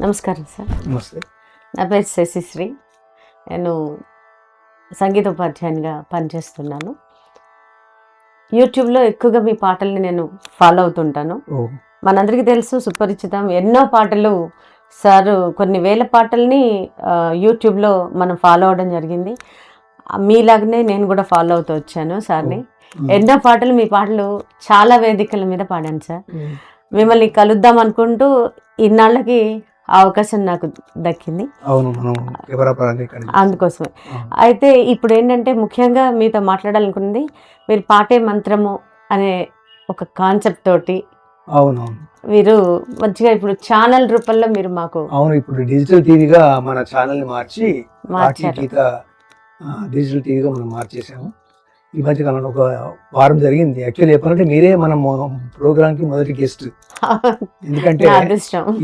నమస్కారం సార్. నమస్తే. నా పేరు శశిశ్రీ. నేను సంగీత ఉపాధ్యాయునిగా పనిచేస్తున్నాను. యూట్యూబ్లో ఎక్కువగా మీ పాటల్ని నేను ఫాలో అవుతుంటాను. మనందరికీ తెలుసు, సుపరిచితం, ఎన్నో పాటలు సార్ కొన్ని వేల పాటల్ని యూట్యూబ్లో మనం ఫాలో అవడం జరిగింది. మీలాగనే నేను కూడా ఫాలో అవుతూ వచ్చాను సార్ని. ఎన్నో పాటలు, మీ పాటలు చాలా వేదికల మీద పాడాను సార్. మిమ్మల్ని కలుద్దాం అనుకుంటూ ఇన్నాళ్ళకి అవకాశం నాకు దక్కింది. అందుకోసమే. అయితే ఇప్పుడు ఏంటంటే ముఖ్యంగా మీతో మాట్లాడాలనుకున్నది, మీరు పాటే మంత్రము అనే ఒక కాన్సెప్ట్ తోటి మీరు మంచిగా ఇప్పుడు ఛానల్ రూపంలో మీరు మాకు ఇప్పుడు డిజిటల్ టీవీగా మన ఛానల్ మార్చారు. డిజిటల్ టీవీగా మనం మార్చేసాము. ఈ మధ్య కాలంలో ఒక వారం జరిగింది. యాక్చువల్లీ చెప్పాలంటే మీరే మన ప్రోగ్రామ్ కి మొదటి గెస్ట్. ఎందుకంటే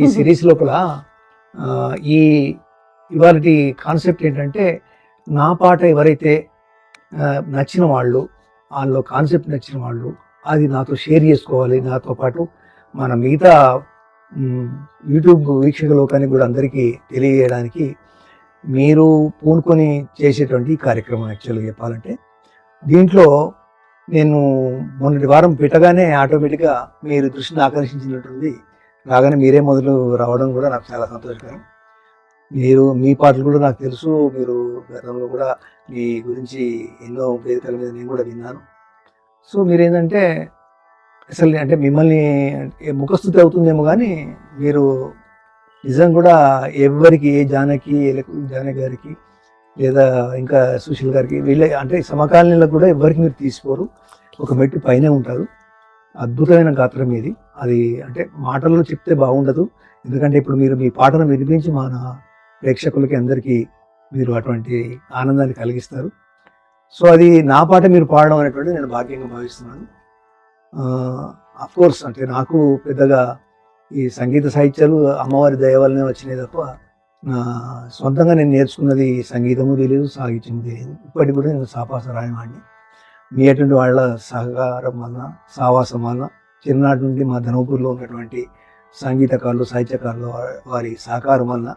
ఈ సిరీస్ లోపల ఇవాళ కాన్సెప్ట్ ఏంటంటే, నా పాట ఎవరైతే నచ్చిన వాళ్ళు, వాళ్ళలో కాన్సెప్ట్ నచ్చిన వాళ్ళు అది నాతో షేర్ చేసుకోవాలి. నాతో పాటు మన మిగతా యూట్యూబ్ వీక్షక లోకానికి కూడా అందరికీ తెలియజేయడానికి మీరు పూనుకొని చేసేటువంటి కార్యక్రమం. యాక్చువల్గా చెప్పాలంటే దీంట్లో నేను మొన్నటి వారం పెట్టగానే ఆటోమేటిక్గా మీరు దృష్టిని ఆకర్షించినట్టుంది. రాగానే మీరే మొదలు రావడం కూడా నాకు చాలా సంతోషకరం. మీ పాటలు కూడా నాకు తెలుసు. మీరు గతంలో కూడా మీ గురించి ఎన్నో వేదికల మీద నేను కూడా విన్నాను. సో మీరేంటంటే అసలు అంటే మిమ్మల్ని ముఖస్థుతి అవుతుందేమో కానీ మీరు నిజం కూడా ఎవరికి, ఏ జానకి గారికి లేదా ఇంకా సుశీల్ గారికి, వీళ్ళ అంటే సమకాలీనులకు కూడా ఎవరికి మీరు తీసుకోరు. ఒక మెట్టు పైనే ఉంటారు. అద్భుతమైన గాత్రం ఇది. అది అంటే మాటల్లో చెప్తే బాగుండదు. ఎందుకంటే ఇప్పుడు మీరు మీ పాటను వినిపించి మన ప్రేక్షకులకి అందరికీ మీరు అటువంటి ఆనందాన్ని కలిగిస్తారు. సో అది నా పాట మీరు పాడడం అనేటువంటి నేను భాగ్యంగా భావిస్తున్నాను. అఫ్కోర్స్ అంటే నాకు పెద్దగా ఈ సంగీత సాహిత్యాలు అమ్మవారి దయ వల్లనే వచ్చినాయి తప్ప సొంతంగా నేను నేర్చుకున్నది సంగీతము తెలియదు, సాహిత్యం తెలియదు. ఇప్పటికి కూడా నేను సాపాస రాయవాడిని. మీ అటువంటి వాళ్ళ సహకారం వల్ల, సావాసం వల్ల, చిన్ననాటి నుండి మా ధనపూర్లో ఉన్నటువంటి సంగీతకారులు, సాహిత్యకారులు వారి సహకారం వల్ల,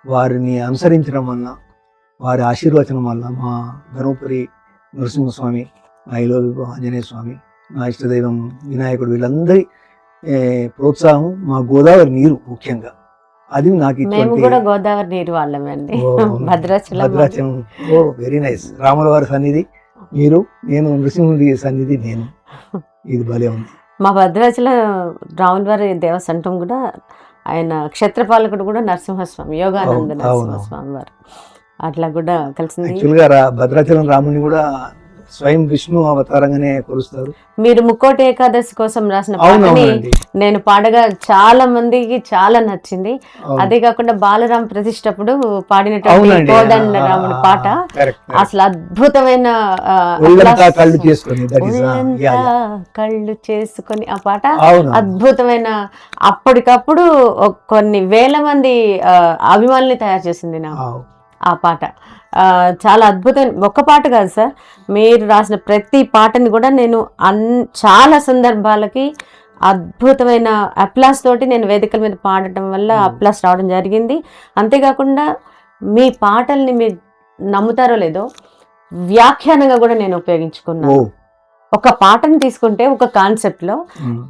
వారిని అనుసరించడం వల్ల, వారి ఆశీర్వచనం వల్ల మా ధనపురి నరసింహస్వామి, నా ఇలోవి ఆంజనేయ స్వామి, నా ఇష్టదైవం వినాయకుడు, వీళ్ళందరి ప్రోత్సాహం, మా గోదావరి నీరు ముఖ్యంగా అది నాకు గోదావరి నీరు వాళ్ళమండి. Bhadrachalam very nice. రాముల వారి సన్నిధి మీరు, నేను నృసింహుడి సన్నిధి నేను. ఇది భలే ఉంది. మా భద్రాచలం రాములవారి దేవసంటం కూడా ఆయన క్షేత్రపాలకుడు కూడా నరసింహస్వామి, యోగానంద నరసింహస్వామి వారు. అట్లా కూడా కలిసింది. యాక్చువల్గా భద్రాచలం రాముని కూడా స్వయం విష్ణు అవతారంగానే కొలుస్తారు. మీరు ముక్కోటి ఏకాదశి కోసం రాసిన పాటని నేను పాడగా చాలా మందికి చాలా నచ్చింది. అదే కాకుండా బాలరామ ప్రతిష్టప్పుడు పాడినటువంటి కోదండ రాముడి పాట అసలు అద్భుతమైన కళ్ళు చేసుకొని ఆ పాట అద్భుతమైన, అప్పటికప్పుడు కొన్ని వేల మంది అభిమానుల్ని తయారు చేసింది నాకు ఆ పాట. చాలా అద్భుతమైన ఒక్క పాట కాదు సార్, మీరు రాసిన ప్రతి పాటని కూడా నేను చాలా సందర్భాలకి అద్భుతమైన అప్లాస్ తోటి నేను వేదికల మీద పాడటం వల్ల అప్లాస్ రావడం జరిగింది. అంతేకాకుండా మీ పాటల్ని మీరు నమ్ముతారో లేదో వ్యాఖ్యానంగా కూడా నేను ఉపయోగించుకున్నాను. ఒక పాటను తీసుకుంటే ఒక కాన్సెప్ట్లో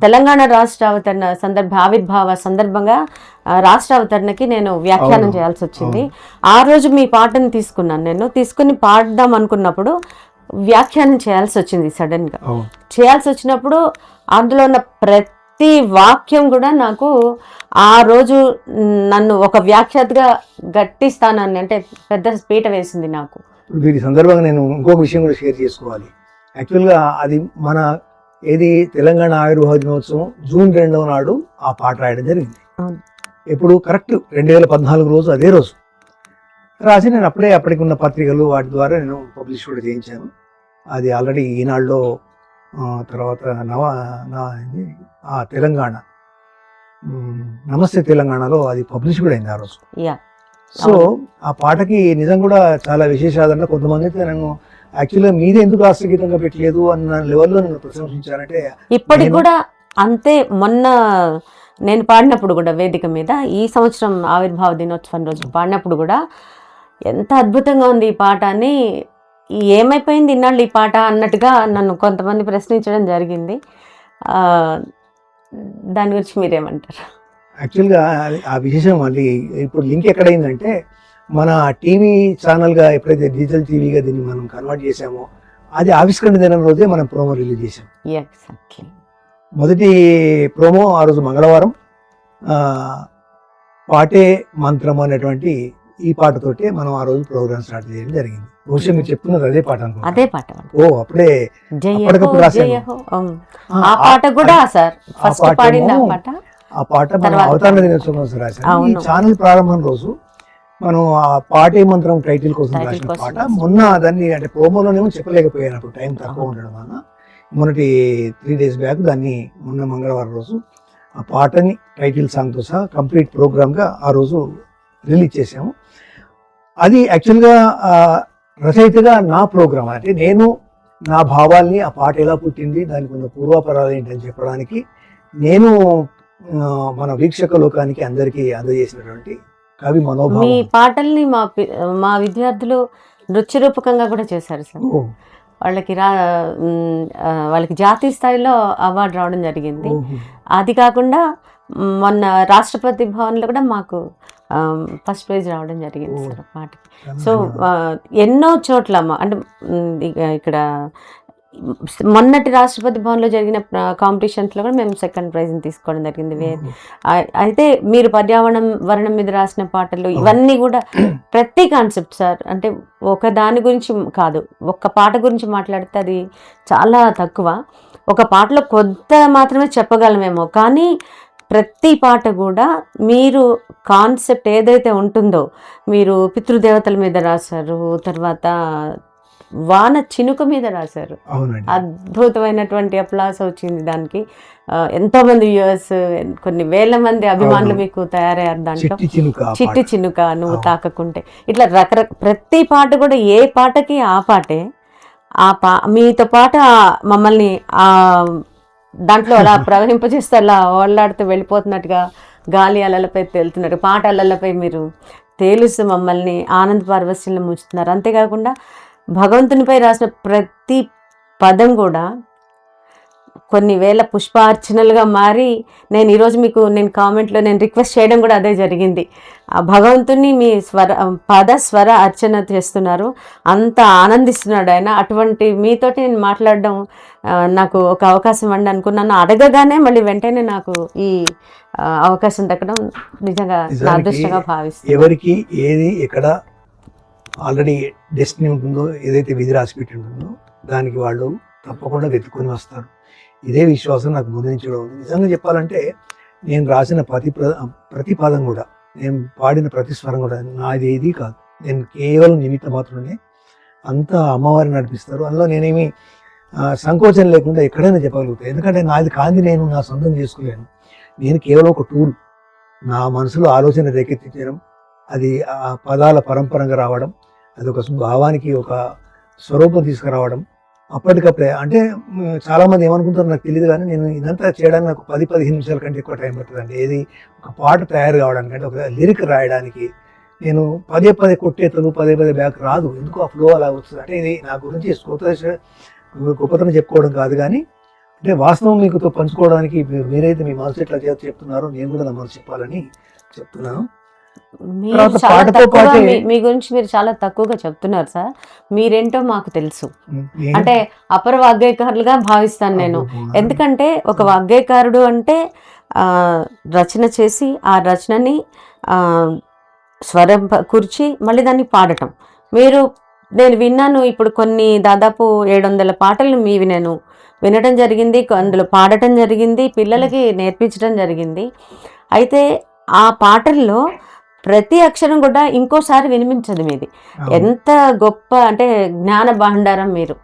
తెలంగాణ రాష్ట్ర అవతరణ ఆవిర్భావ సందర్భంగా రాష్ట్ర అవతరణకి నేను వ్యాఖ్యానం చేయాల్సి వచ్చింది. ఆ రోజు మీ పాటను తీసుకుని పాడదాం అనుకున్నప్పుడు వ్యాఖ్యానం చేయాల్సి వచ్చింది. సడన్గా చేయాల్సి వచ్చినప్పుడు అందులో ఉన్న ప్రతి వాక్యం కూడా నాకు ఆ రోజు నన్ను ఒక వ్యాఖ్యాతగా గట్టి స్థానాన్ని, అంటే పెద్ద పీట వేసింది నాకు. వీటి సందర్భంగా నేను ఇంకొక విషయం కూడా షేర్ చేసుకోవాలి. యాక్చువల్గా అది మన తెలంగాణ ఆవిర్భావ దినోత్సవం జూన్ 2వ నాడు ఆ పాట రాయడం జరిగింది. ఎప్పుడు కరెక్ట్ 2014 రోజు, అదే రోజు రాసి నేను అప్పటికి ఉన్న పత్రికలు వాటి ద్వారా నేను పబ్లిష్ కూడా చేయించాను. అది ఆల్రెడీ ఈనాడులో, తర్వాత తెలంగాణ నమస్తే తెలంగాణలో అది పబ్లిష్ కూడా అయింది ఆ రోజు. సో ఆ పాటకి నిజం కూడా చాలా విశేషాదరణ. కొంతమంది అయితే నన్ను యాక్చువల్గా మీదే ఎందుకు రాష్ట్రగీతంగా పెట్టలేదు అన్న లెవెల్లో నన్ను ప్రశంసించారంటే ఇప్పటికి కూడా అంతే. మొన్న నేను పాడినప్పుడు కూడా వేదిక మీద ఈ సంవత్సరం ఆవిర్భావ దినోత్సవం రోజు పాడినప్పుడు కూడా ఎంత అద్భుతంగా ఉంది ఈ పాట అని, ఏమైపోయింది ఇన్నాళ్ళు ఈ పాట అన్నట్టుగా నన్ను కొంతమంది ప్రశ్నించడం జరిగింది. దాని గురించి మీరేమంటారు? యాక్చువల్గా ఆ విశేషం మళ్ళీ ఇప్పుడు లింక్ ఎక్కడైందంటే, మన టీవీ ఛానల్గా ఎప్పుడైతే డిజిటల్ టీవీగా దీన్ని మనం కన్వర్ట్ చేసామో, అది ఆవిష్కరణ దినం రోజే మనం ప్రోమో రిలీజ్ చేసాం. ఎగ్జాక్ట్లీ. మొదటి ప్రోమో ఆ రోజు మంగళవారం, పాటే మంత్రం అనేటువంటి ఈ పాటతోటే మనం ఆ రోజు ప్రోగ్రామ్ స్టార్ట్ చేయడం జరిగింది. బహుశా మీరు చెప్తున్నది అదే పాట అనుకో. అదే పాట. ఓ అప్పుడే అప్పటికప్పుడు రాశాను. ఆ పాట కూడా సార్ ఫస్ట్ పాడింది ఆ పాట. ఆ పాట మనం అవతరణ దినోత్సవం కోసం రాశాను. ఈ ఛానల్ ప్రారంభం రోజు మనం ఆ పాటే మంత్రం టైటిల్ కోసం రాసిన పాట. మొన్న దాన్ని అంటే ప్రోమోలోనేమో చెప్పలేకపోయాను, అప్పుడు టైం తక్కువ ఉండడం వల్ల. మొన్నటి 3 days బ్యాక్ దాన్ని మొన్న మంగళవారం రోజు ఆ పాటని టైటిల్ సాంగ్తో సహా కంప్లీట్ ప్రోగ్రామ్గా ఆ రోజు రిలీజ్ చేసాము. అది యాక్చువల్గా రచయితగా నా ప్రోగ్రామ్, అంటే నేను నా భావాల్ని ఆ పాట ఎలా పుట్టింది, దానికి ఉన్న పూర్వాపరాలు ఏంటని చెప్పడానికి నేను మన వీక్షక లోకానికి అందరికీ అందజేసినటువంటి కవి మనోభావం. మీ పాటల్ని మా విద్యార్థులు నృత్య రూపకంగా కూడా చేశారు సార్. వాళ్ళకి జాతీయ స్థాయిలో అవార్డు రావడం జరిగింది. అది కాకుండా మొన్న రాష్ట్రపతి భవన్లో కూడా మాకు ఫస్ట్ ప్రైజ్ రావడం జరిగింది సార్ పాటకి. సో ఎన్నో చోట్ల అంటే ఇక్కడ మొన్నటి రాష్ట్రపతి భవన్లో జరిగిన కాంపిటీషన్స్లో కూడా మేము సెకండ్ ప్రైజ్ని తీసుకోవడం జరిగింది. అయితే మీరు పర్యావరణం మీద రాసిన పాటలు ఇవన్నీ కూడా ప్రతి కాన్సెప్ట్ సార్, అంటే ఒక దాని గురించి కాదు, ఒక్క పాట గురించి మాట్లాడితే అది చాలా తక్కువ. ఒక పాటలో కొంత మాత్రమే చెప్పగలమేమో, కానీ ప్రతి పాట కూడా మీరు కాన్సెప్ట్ ఏదైతే ఉంటుందో, మీరు పితృదేవతల మీద రాశారు, తర్వాత వాన చినుక మీద రాశారు. అద్భుతమైనటువంటి అప్లాస్ వచ్చింది దానికి. ఎంతోమంది వ్యూవర్స్, కొన్ని వేల మంది అభిమానులు మీకు తయారయ్యారు దాంట్లో. చిట్టి చినుక నువ్వు తాకకుంటే, ఇట్లా ప్రతి పాట కూడా ఏ పాటకి ఆ పాటే. మీతో పాటు మమ్మల్ని దాంట్లో అలా ప్రవహింపజేస్తే అలా ఓళ్ళాడుతూ వెళ్ళిపోతున్నట్టుగా, గాలి అలలపై తేలుతున్నట్టు పాట అలలపై మీరు తేలుస్తూ మమ్మల్ని ఆనంద పారవస్యంలో ముంచుతున్నారు. అంతేకాకుండా భగవంతునిపై రాసిన ప్రతి పదం కూడా కొన్ని వేల పుష్పార్చనలుగా మారి, నేను ఈరోజు మీకు కామెంట్లో రిక్వెస్ట్ చేయడం కూడా అదే జరిగింది. ఆ భగవంతుని మీ పద స్వర అర్చన చేస్తున్నారు, అంత ఆనందిస్తున్నాడు ఆయన. అటువంటి మీతోటి నేను మాట్లాడడం నాకు ఒక అవకాశం అండి అనుకున్నాను. అడగగానే మళ్ళీ వెంటనే నాకు ఈ అవకాశం దక్కడం నిజంగా నా అదృష్టంగా భావిస్తాను. ఎవరికి ఏది ఎక్కడ ఆల్రెడీ డెస్టినీ ఉంటుందో, ఏదైతే విధి రాసిపెట్టి ఉంటుందో దానికి వాళ్ళు తప్పకుండా వెతుక్కొని వస్తారు. ఇదే విశ్వాసం నాకు ముందు నుంచి కూడా ఉంది. నిజంగా చెప్పాలంటే నేను రాసిన ప్రతి పదం కూడా, నేను పాడిన ప్రతి స్వరం కూడా నాది ఏది కాదు. నేను కేవలం నిమిత్త మాత్రమే. అంతా అమ్మవారిని నడిపిస్తారు. అందులో నేనేమి సంకోచం లేకుండా ఎక్కడైనా చెప్పగలుగుతాను. ఎందుకంటే నాది కాంతి నేను నా సొంతం చేసుకోలేను. నేను కేవలం ఒక టూల్. నా మనసులో ఆలోచన రేకెత్తించడం, అది ఆ పదాల పరంపరంగా రావడం, అది ఒక భావానికి ఒక స్వరూపం తీసుకురావడం అప్పటికప్పుడే. అంటే చాలామంది ఏమనుకుంటారో నాకు తెలియదు, కానీ నేను ఇదంతా చేయడానికి నాకు 10-15 నిమిషాల కంటే ఎక్కువ టైం పడుతుందండి. ఏది ఒక పాట తయారు కావడానికి, అంటే ఒక లిరిక్ రాయడానికి నేను పదే కొట్టేతలు పదే బ్యాక్ రాదు. ఎందుకు ఆ ఫ్లో అలా వస్తుంది అంటే, ఇది నా గురించి గొప్పతనం చెప్పుకోవడం కాదు, కానీ అంటే వాస్తవం మీకుతో పంచుకోవడానికి మీరైతే మీ మనసు ఎట్లా చెప్తున్నారో నేను కూడా నా మనసు చెప్పాలని చెప్తున్నాను. మీ గురించి మీరు చాలా తక్కువగా చెప్తున్నారు సార్. మీరేంటో మాకు తెలుసు. అంటే అపర వాగ్గేయకారులుగా భావిస్తాను నేను. ఎందుకంటే ఒక వాగ్గేయకారుడు అంటే రచన చేసి ఆ రచనని స్వరం కూర్చి మళ్ళీ దాన్ని పాడటం. నేను విన్నాను, ఇప్పుడు కొన్ని దాదాపు 700 పాటలు మీవి నేను వినడం జరిగింది, అందులో పాడటం జరిగింది, పిల్లలకి నేర్పించడం జరిగింది. అయితే ఆ పాటల్లో ప్రతి అక్షరం కూడా ఇంకోసారి వినిపించదు మీది. ఎంత గొప్ప అంటే జ్ఞాన భాండారం మీరు,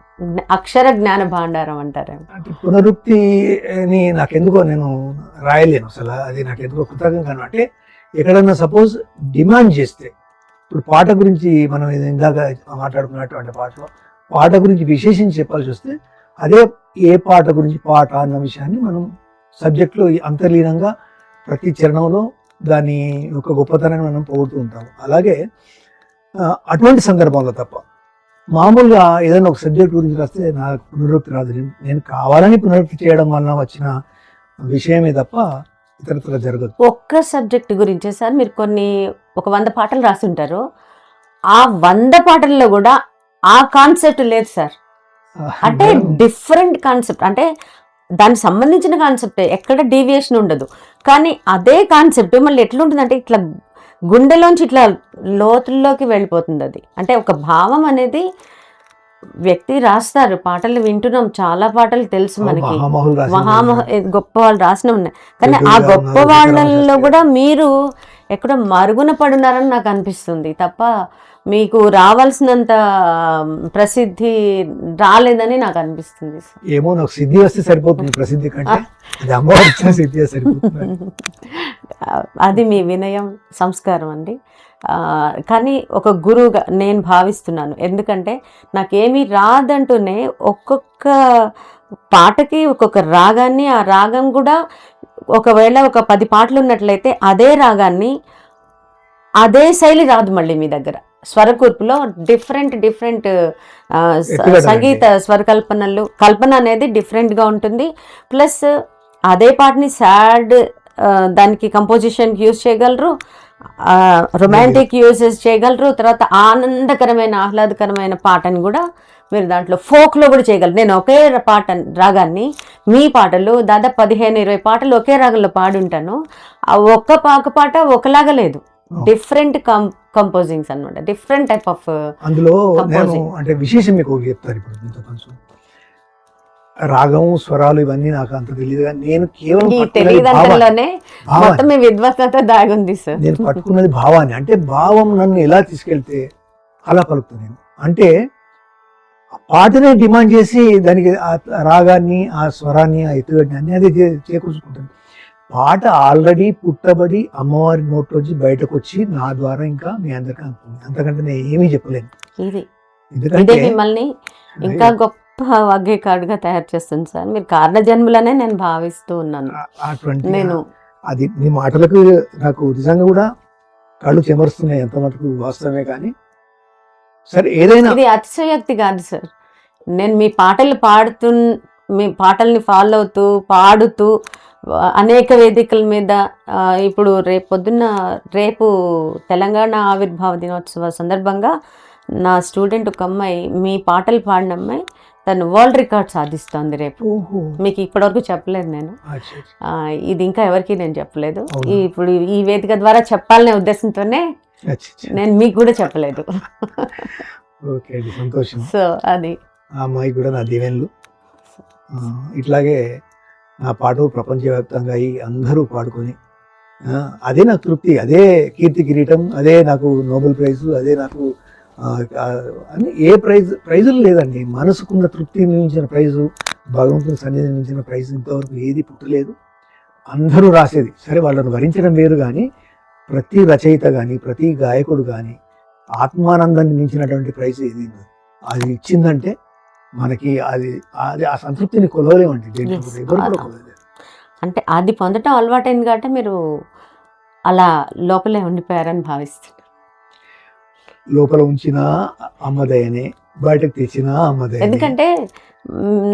అక్షర జ్ఞాన భాండారం అంటారు. పునరుక్తిని నాకెందుకో నేను రాయలేను అసలు, అది నాకెందుకో కృతజ్ఞంగా. అంటే ఎక్కడన్నా సపోజ్ డిమాండ్ చేస్తే, ఇప్పుడు పాట గురించి మనం ఇందాక మాట్లాడుకున్నటువంటి పాట గురించి విశేషించి చెప్పాల్సి వస్తే, అదే ఏ పాట గురించి పాట అన్న విషయాన్ని మనం సబ్జెక్ట్లో అంతర్లీనంగా ప్రతి చరణంలో దాని ఒక గొప్పతనాన్ని మనం పొగుడుతూ ఉంటాం. అలాగే అటువంటి సందర్భంలో తప్ప మామూలుగా ఏదైనా ఒక సబ్జెక్ట్ గురించి రాస్తే నాకు పునరుక్తి రాదు. నేను కావాలని పునరుక్తి చేయడం వలన వచ్చిన విషయమే తప్ప ఇతరత్ర జరగదు. ఒక్క సబ్జెక్ట్ గురించే సార్ మీరు ఒక 100 పాటలు రాసుంటారు. ఆ 100 పాటల్లో కూడా ఆ కాన్సెప్ట్ లేదు సార్. అంటే డిఫరెంట్ కాన్సెప్ట్, అంటే దానికి సంబంధించిన కాన్సెప్టే, ఎక్కడ డీవియేషన్ ఉండదు. కానీ అదే కాన్సెప్ట్ మళ్ళీ ఎట్లుంటుందంటే ఇట్లా గుండెలోంచి ఇట్లా లోతుల్లోకి వెళ్ళిపోతుంది అది. అంటే ఒక భావం అనేది వ్యక్తి రాస్తారు. పాటలు వింటున్నాం, చాలా పాటలు తెలుసు మనకి, గొప్ప వాళ్ళు రాసిన ఉన్నాయి. కానీ ఆ గొప్ప వాళ్ళల్లో కూడా మీరు ఎక్కడో మరుగున పడున్నారని నాకు అనిపిస్తుంది తప్ప మీకు రావాల్సినంత ప్రసిద్ధి రాలేదని నాకు అనిపిస్తుంది. ఏమో నాకు సిద్ధి వస్తే సరిపోతుంది, ప్రసిద్ధి కంటే అమ్మవారు ఇచ్చిన సిద్ధి సరిపోతుంది. అది మీ వినయం, సంస్కారం అండి. కానీ ఒక గురువుగా నేను భావిస్తున్నాను. ఎందుకంటే నాకేమీ రాదంటూనే ఒక్కొక్క పాటకి ఒక్కొక్క రాగాన్ని, ఆ రాగం కూడా ఒకవేళ ఒక 10 పాటలు ఉన్నట్లయితే అదే రాగాన్ని అదే శైలి రాదు మళ్ళీ మీ దగ్గర. స్వరకూర్పులో డిఫరెంట్ సంగీత కల్పన అనేది డిఫరెంట్గా ఉంటుంది. ప్లస్ అదే పాటని సాడ్ దానికి కంపోజిషన్కి యూజ్ చేయగలరు, రొమాంటిక్ యూజెస్ చేయగలరు, తర్వాత ఆహ్లాదకరమైన పాటని కూడా మీరు దాంట్లో ఫోక్లో కూడా చేయగలరు. నేను ఒకే రాగాన్ని మీ పాటలు దాదాపు 15-20 పాటలు ఒకే రాగంలో పాడుంటాను. ఆ ఒక్క పాట ఒకలాగా లేదు, డిఫరెంట్ కంపోజింగ్స్ అన్నమాట, డిఫరెంట్ టైప్ ఆఫ్. అందులో నేను అంటే విశేషం మీకు చెప్తాను. ఇప్పుడు కొంచెం రాగం, స్వరాలు ఇవన్నీ నాకు అంత తెలియదు, కానీ నేను కేవలం విద్వత్తత దాగుంది సార్. నేను పట్టుకున్నది భావాన్ని. అంటే భావం నన్ను ఎలా తీసుకెళ్తే అలా పలుకుతాను నేను. అంటే పాటనే డిమాండ్ చేసి దానికి ఆ రాగాన్ని, ఆ స్వరాన్ని, ఆ ఎత్తుగడ్ని అన్ని అదే చేకూర్చుకుంటాను. పాట ఆల్రెడీ పుట్టబడి అమ్మవారి నోట్లోంచి బయటకు వచ్చి నా ద్వారా ఇంకా మీ అందరికీ అనుకుంది. అంతకంటే నేను ఏమీ చెప్పలేను. ఎందుకంటే మిమ్మల్ని ఇంకా గొప్ప వాగ్గేయకారుడిగా తయారు చేస్తుంది సార్. మీరు కారణ జన్ములనే నేను భావిస్తూ ఉన్నాను. నేను అది మీ మాటలకు నాకు నిజంగా కూడా కళ్ళు చెమరుస్తున్నాయి, ఎంత మటుకు వాస్తవమే. కానీ సరే, ఏదైనా ఇది అతిశయోక్తి కాదు సార్. నేను మీ పాటల్ని ఫాలో అవుతూ పాడుతూ అనేక వేదికల మీద, ఇప్పుడు రేపు తెలంగాణ ఆవిర్భావ దినోత్సవ సందర్భంగా నా స్టూడెంట్ ఒక అమ్మాయి, మీ పాటలు పాడిన అమ్మాయి, తను వరల్డ్ రికార్డ్ సాధిస్తోంది రేపు. మీకు ఇప్పటివరకు చెప్పలేదు నేను, ఇది ఇంకా ఎవరికి నేను చెప్పలేదు. ఇప్పుడు ఈ వేదిక ద్వారా చెప్పాలనే ఉద్దేశంతోనే నేను మీకు కూడా చెప్పలేదు. సంతోషం. సో అది ఆ అమ్మాయి కూడా నా దీవెనలు. ఇట్లాగే నా పాట ప్రపంచవ్యాప్తంగా అయ్యి అందరూ పాడుకొని అదే నాకు తృప్తి, అదే కీర్తి కిరీటం, అదే నాకు నోబెల్ ప్రైజు, అదే నాకు అని ఏ ప్రైజులు లేదండి. మనసుకున్న తృప్తిని మించిన ప్రైజు, భగవంతుని సన్నిధిని మించిన ప్రైజు ఇంతవరకు ఏది పుట్టలేదు. అందరూ రాసేది సరే, వాళ్ళను వరించడం వేరు, కానీ ప్రతి రచయిత కానీ ప్రతి గాయకుడు కానీ ఆత్మానందాన్ని మించినటువంటి ప్రైజ్ ఏది అది ఇచ్చిందంటే మనకి అది ఆ సంతృప్తిని కొలవలేమండి. అంటే అది పొందటం అలవాటైంది కాబట్టి మీరు అలా లోపలే ఉండిపోయారని భావిస్తున్నారు. లోపల ఉంచిన అమ్మదయనే, బయటకు తెచ్చిన అమ్మదయ. ఎందుకంటే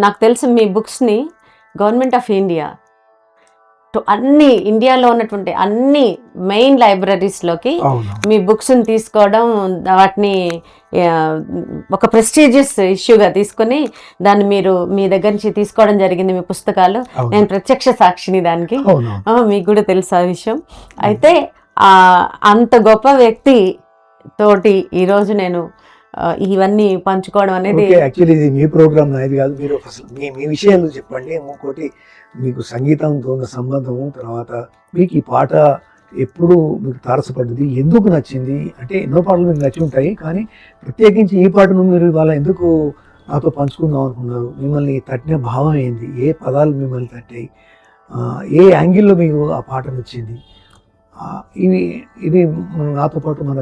నాకు తెలుసు మీ బుక్స్ని గవర్నమెంట్ ఆఫ్ ఇండియా అన్ని ఇండియాలో ఉన్నటువంటి అన్ని మెయిన్ లైబ్రరీస్లోకి మీ బుక్స్ని తీసుకోవడం, వాటిని ఒక ప్రెస్టీజియస్ ఇష్యూగా తీసుకొని దాన్ని మీరు మీ దగ్గర నుంచి తీసుకోవడం జరిగింది, మీ పుస్తకాలు. నేను ప్రత్యక్ష సాక్షిని దానికి, మీకు కూడా తెలుసు ఆ విషయం. అయితే అంత గొప్ప వ్యక్తి తోటి ఈరోజు నేను ఇవన్నీ పంచుకోవడం అనేది యాక్చువల్లీ ఇది మీ ప్రోగ్రామ్ నాది కాదు. మీరు అసలు మీ విషయాలు చెప్పండి. ఇంకోటి మీకు సంగీతంతో ఉన్న సంబంధము, తర్వాత మీకు ఈ పాట ఎప్పుడు మీకు తారసపడ్డది, ఎందుకు నచ్చింది? అంటే ఎన్నో పాటలు మీకు నచ్చి ఉంటాయి, కానీ ప్రత్యేకించి ఈ పాటను మీరు ఇవాళ ఎందుకు నాతో పంచుకుందాం అనుకున్నారు? మిమ్మల్ని తట్టిన భావం ఏంది? ఏ పదాలు మిమ్మల్ని తట్టాయి? ఏ యాంగిల్లో మీకు ఆ పాట నచ్చింది? ఇవి నాతో పాటు మన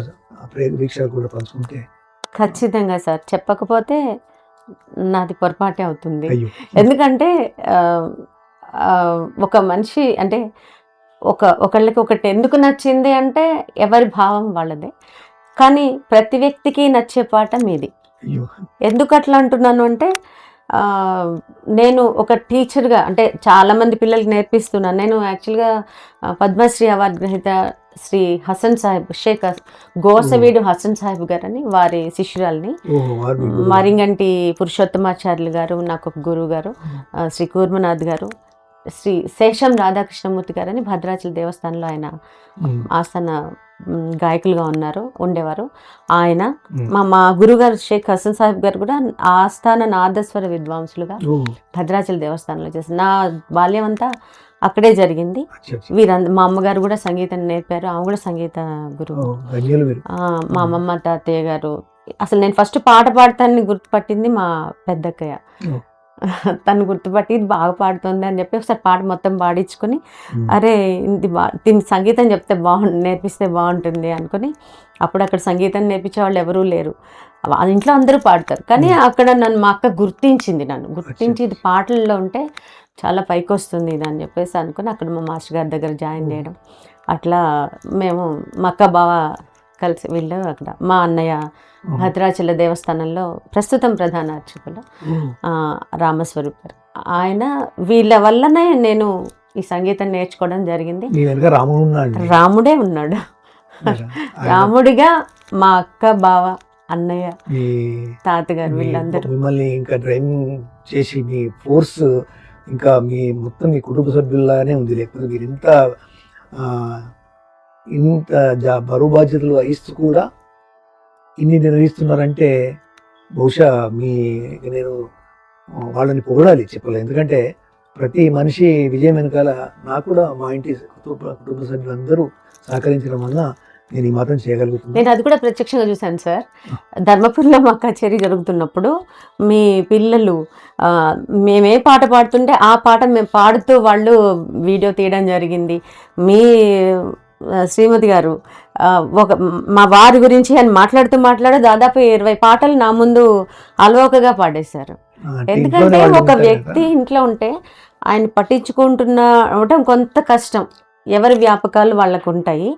వీక్షకులు కూడా పంచుకుంటే. ఖచ్చితంగా సార్, చెప్పకపోతే నాది పొరపాటే అవుతుంది. ఎందుకంటే ఒక మనిషి అంటే ఒకళ్ళకి ఒకటి ఎందుకు నచ్చింది అంటే ఎవరి భావం వాళ్ళదే. కానీ ప్రతి వ్యక్తికి నచ్చే పాట మీది. అయ్యో! ఎందుకు అట్లా అంటున్నాను అంటే నేను ఒక టీచర్‌గా అంటే చాలామంది పిల్లలకి నేర్పిస్తున్నాను. నేను యాక్చువల్‌గా పద్మశ్రీ అవార్డు గ్రహీత శ్రీ హసన్ సాహెబ్ షేక్ గోసవీడు హసన్ సాహెబ్ గారని వారి శిష్యురాలిని. ఓహో! వారు మీ గురువు. మరింగంటి పురుషోత్తమాచార్యులు గారు నాకొక గురువు గారు. శ్రీ కూర్మనాథ్ గారు, శ్రీ శేషం రాధాకృష్ణమూర్తి గారని భద్రాచల దేవస్థానంలో ఆయన హ్మ్. ఆస్థాన గాయకులుగా ఉండేవారు. ఆయన హ్మ్. మా గురుగారు షేక్ హసన్ సాహెబ్ గారు కూడా ఆస్థాన నాదస్వర విద్వాంసులుగా ఓహ్! భద్రాచల దేవస్థానంలో చేశారు. నా బాల్యం అంతా అక్కడే జరిగింది. అచ్చా! అచ్చా! మా అమ్మగారు కూడా సంగీతం నేర్పారు. ఆమె కూడా సంగీత గురువు. ఓహ్! ధన్యులు మీరు. మా అమ్మమ్మ, తాతయ్య గారు అసలు నేను ఫస్ట్ పాట పాడతానని గుర్తుపట్టింది మా పెద్దక్కయ్య. ఓహ్! తను గుర్తుపట్టి ఇది బాగా పాడుతుంది అని చెప్పి ఒకసారి పాట మొత్తం పాడించుకొని, హ్మ్. అరే దీనికి సంగీతం చెప్తే నేర్పిస్తే బాగుంటుంది అనుకుని అప్పుడు అక్కడ సంగీతం నేర్పించే వాళ్ళు ఎవరూ లేరు. వాళ్ళ ఇంట్లో అందరూ పాడతారు. కానీ అక్కడ మా అక్క గుర్తించింది, నన్ను గుర్తించి ఇది పాటల్లో ఉంటే చాలా పైకి వస్తుంది ఇది అని చెప్పేసి అనుకుని అక్కడ మా మాస్టర్ గారి దగ్గర జాయిన్ చేయడం. అట్లా మేము మా అక్క బావ కలిసి వీళ్ళు అక్కడ మా అన్నయ్య భద్రాచల దేవస్థానంలో ప్రస్తుతం ప్రధాన అర్చకులు రామస్వరూప్ గారు. ఆయన వీళ్ళ వల్లనే నేను ఈ సంగీతం నేర్చుకోవడం జరిగింది. మీ వెనక రాముడు ఉన్నాడు. రాముడే ఉన్నాడు. రాముడిగా మా అక్క బావ అన్నయ్య మీ తాతగారు వీళ్ళందరూ మిమ్మల్ని ఇంకా డ్రైవింగ్ చేసి మీ ఫోర్స్ ఇంకా మీ మొత్తం మీ కుటుంబ సభ్యుల్లానే ఉంది. లేకపోతే మీరు ఇంత బరువు బాధ్యతలు వహిస్తూ కూడా ఇన్ని నిర్వహిస్తున్నారంటే బహుశా నేను వాళ్ళని పొగడాలి చెప్పలేదు. ఎందుకంటే ప్రతి మనిషి విజయం వెనకాల నాకు కూడా మా ఇంటి కుటుంబ సభ్యులందరూ సహకరించడం వల్ల నేను ఈ మాత్రం చేయగలుగుతున్నాను. నేను అది కూడా ప్రత్యక్షంగా చూశాను సార్. ధర్మపురిలో మా కచేరీ జరుగుతున్నప్పుడు మీ పిల్లలు మేమే పాట పాడుతుంటే ఆ పాట మేము పాడుతూ వాళ్ళు వీడియో తీయడం జరిగింది. మీ శ్రీమతి గారు మా వారి గురించి అని మాట్లాడుతూ దాదాపు 20 పాటలు నా ముందు అలవోకగా పాడేశారు. ఎందుకంటే ఒక వ్యక్తి ఇంట్లో ఉంటే ఆయన పట్టించుకుంటున్న కొంత కష్టం, ఎవరి వ్యాపకాలు వాళ్ళకు ఉంటాయి.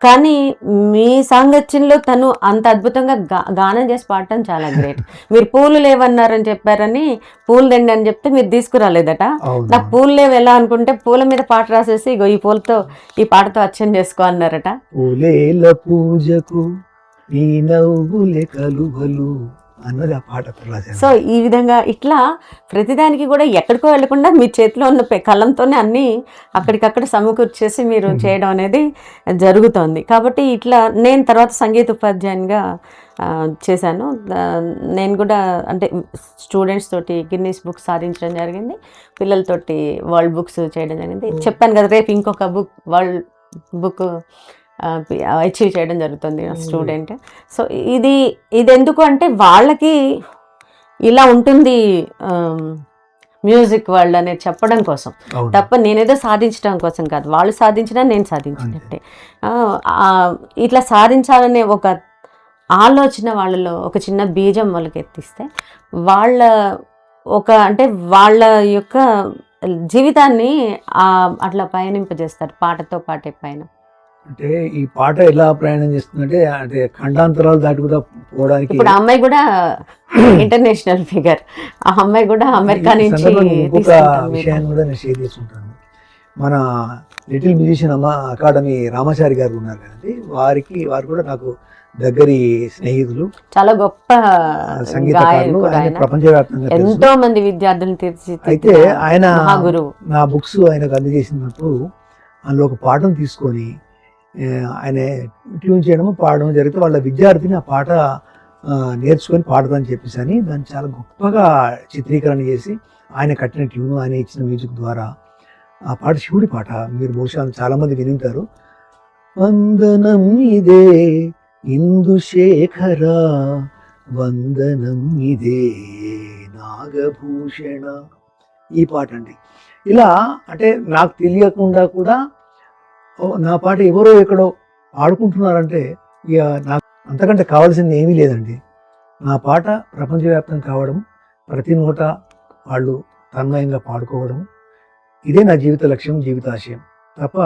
కానీ మీ సాంగత్యంలో తను అంత అద్భుతంగా గానం చేసి పాడటం చాలా గ్రేట్. మీరు పూలు లేవన్నారని చెప్పారని పూలు దండి అని చెప్తే మీరు తీసుకురాలేదట. నాకు పూలు లేవు ఎలా అనుకుంటే పూల మీద పాట రాసేసి ఇగో ఈ పూలతో ఈ పాటతో అర్చన చేసుకో అన్నారట. పూలేల పూజకు ఈ నవ్వులే కలువలు అన్నది ఆ పాట. సో ఈ విధంగా ఇట్లా ప్రతిదానికి కూడా ఎక్కడికో వెళ్లకుండా మీ చేతిలో ఉన్న కలంతోనే అన్నీ అక్కడికక్కడ సమకూర్చేసి మీరు చేయడం అనేది జరుగుతోంది. కాబట్టి ఇట్లా నేను తర్వాత సంగీత ఉపాధ్యాయునిగా చేశాను. నేను కూడా అంటే స్టూడెంట్స్ తోటి గిన్నీస్ బుక్ సాధించడం జరిగింది, పిల్లలతోటి వరల్డ్ బుక్స్ చేయడం జరిగింది. చెప్పాను కదా రేపు ఇంకొక వరల్డ్ బుక్ అచీవ్ చేయడం జరుగుతుంది స్టూడెంట్. సో ఇది ఎందుకు అంటే వాళ్ళకి ఇలా ఉంటుంది మ్యూజిక్ వరల్డ్ అనేది చెప్పడం కోసం తప్ప నేనేదో సాధించడం కోసం కాదు. వాళ్ళు సాధించినా నేను సాధించినట్టే. ఇట్లా సాధించాలనే ఒక ఆలోచన వాళ్ళలో ఒక చిన్న బీజం మొలకెత్తిస్తే వాళ్ళ వాళ్ళ యొక్క జీవితాన్ని అట్లా పయనింపజేస్తారు పాటతో పాటే పైన. అంటే ఈ పాట ఎలా ప్రయాణం చేస్తుందంటే అంటే ఖండాంతరాలు దాటి కూడా పోవడానికి. ఇప్పుడు ఆ అమ్మాయి కూడా ఇంటర్నేషనల్ ఫిగర్. ఆ అమ్మాయి కూడా అమెరికా నుంచి ఇంకొక విషయాన్ని కూడా నేను షేర్ చేసుకుంటాను. మన లిటిల్ మ్యూజిషియన్ అకాడమీ రామాచారి గారు ఉన్నారు కదండి, వారు కూడా నాకు దగ్గరి స్నేహితులు, చాలా గొప్ప సంగీతకారులు. ఆయన ప్రపంచవ్యాప్తంగా ఎంతో మంది విద్యార్థులను అయితే ఆయన నా బుక్స్ ఆయనకు అందజేసినప్పుడు అందులో ఒక పాటను తీసుకొని ఆయన ట్యూన్ చేయడం పాడడం జరిగితే వాళ్ళ విద్యార్థిని ఆ పాట నేర్చుకొని పాడదని చెప్పేసి అని దాన్ని చాలా గొప్పగా చిత్రీకరణ చేసి ఆయన కట్టిన ట్యూన్, ఆయన ఇచ్చిన మ్యూజిక్ ద్వారా ఆ పాట శివుడి పాట. మీరు బహుశా చాలామంది వినింటారు. వందనం ఇదే ఇందుశేఖర, వందనం ఇదే నాగభూషణ, ఈ పాట అండి. ఇలా అంటే నాకు తెలియకుండా కూడా నా పాట ఎవరో ఎక్కడో పాడుకుంటున్నారంటే ఇక నాకు అంతకంటే కావాల్సింది ఏమీ లేదండి. నా పాట ప్రపంచవ్యాప్తం కావడం, ప్రతి నోట వాళ్ళు తన్మయంగా పాడుకోవడం, ఇదే నా జీవిత లక్ష్యం, జీవితాశయం. తప్ప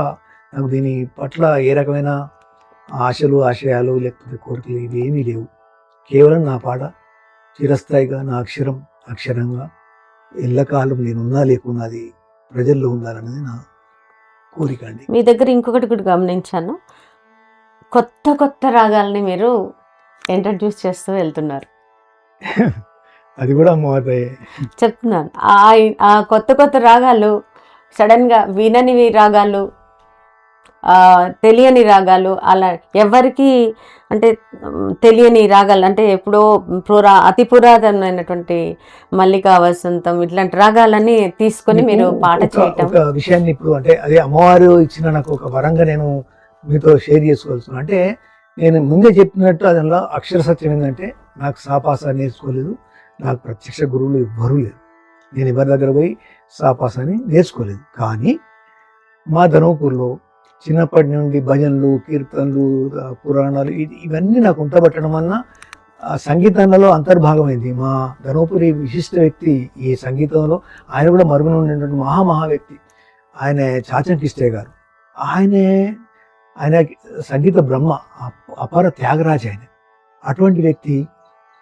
నాకు దీని పట్ల ఏ రకమైన ఆశలు, ఆశయాలు లేకపోతే కోరికలు ఇవి ఏమీ లేవు. కేవలం నా పాట చిరస్థాయిగా నా అక్షరం అక్షరంగా ఎల్లకాలం నేనున్నా లేకున్నా అది ప్రజల్లో ఉండాలన్నది నా కోరిక అండి. మీ దగ్గర ఇంకొకటి కూడా గమనించాను, కొత్త కొత్త రాగాల్ని మీరు ఇంట్రడ్యూస్ చేస్తూ వెళ్తున్నారు. అది కూడా అమ్మవారి చెప్తున్నాను, ఆ కొత్త కొత్త రాగాలు సడన్గా విననివి రాగాలు, తెలియని రాగాలు, అలా ఎవరికి అంటే తెలియని రాగాలు అంటే ఎప్పుడో అతి పురాతనమైనటువంటి మల్లికా వసంతం ఇట్లాంటి రాగాలని తీసుకొని మీరు పాట చేయటం. ఒక విషయాన్ని ఇప్పుడు అంటే అదే అమ్మవారు ఇచ్చిన నాకు ఒక వరంగా నేను మీతో షేర్ చేసుకోవాల్సిన, అంటే నేను ముందే చెప్పినట్టు అదిలో అక్షర సత్యం ఏంటంటే నాకు సాపాస నేర్చుకోలేదు, నాకు ప్రత్యక్ష గురువులు ఎవ్వరూ లేరు, నేను ఎవరి దగ్గర పోయి సాపాసాని నేర్చుకోలేదు. కానీ మా ధర్మపూర్లో చిన్నప్పటి నుండి భజనలు, కీర్తనలు, పురాణాలు ఇవన్నీ నాకు ఉంటబట్టడం వలన సంగీతంలో అంతర్భాగమైంది. మా ధర్మపురి విశిష్ట వ్యక్తి ఈ సంగీతంలో, ఆయన కూడా మరుగున ఉండేటువంటి మహా వ్యక్తి ఆయన చాచం కిష్టయ్య గారు. ఆయన సంగీత బ్రహ్మ, అపార త్యాగరాజు ఆయన. అటువంటి వ్యక్తి